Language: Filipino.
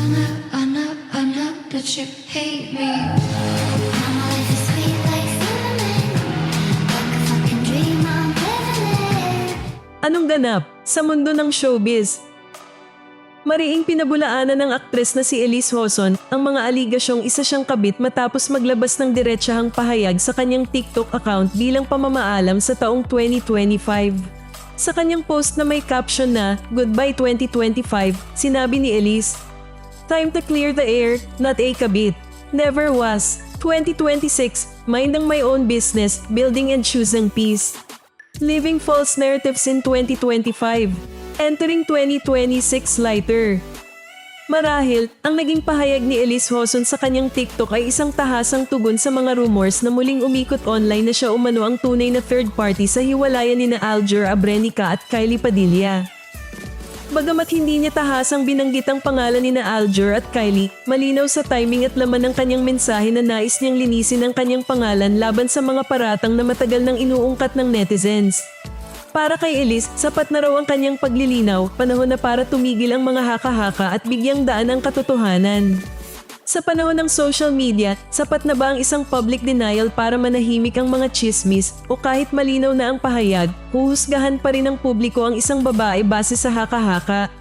I know that you hate me. My life is sweet like cinnamon, like a fucking dream I'm living in. Anong ganap sa mundo ng showbiz? Mariing pinabulaanan ng aktres na si Elise Hoson ang mga aligasyong isa siyang kabit matapos maglabas ng diretsahang pahayag sa kanyang TikTok account bilang pamamaalam sa taong 2025. Sa kanyang post na may caption na Goodbye 2025, sinabi ni Elise, "Time to clear the air, not a kabit. Never was. 2026, minding my own business, building and choosing peace. Living false narratives in 2025. Entering 2026 lighter." Marahil, ang naging pahayag ni Elise Hoson sa kanyang TikTok ay isang tahasang tugon sa mga rumors na muling umikot online na siya umano ang tunay na third party sa hiwalayan ni na Aljur Abrenica at Kylie Padilla. Bagamat hindi niya tahasang binanggit ang pangalan ni na Aljur at Kylie, malinaw sa timing at laman ng kanyang mensahe na nais niyang linisin ang kanyang pangalan laban sa mga paratang na matagal nang inuungkat ng netizens. Para kay Elise, sapat na raw ang kanyang paglilinaw, panahon na para tumigil ang mga haka-haka at bigyang daan ang katotohanan. Sa panahon ng social media, sapat na ba ang isang public denial para manahimik ang mga chismis o kahit malinaw na ang pahayag, huhusgahan pa rin ng publiko ang isang babae base sa haka-haka?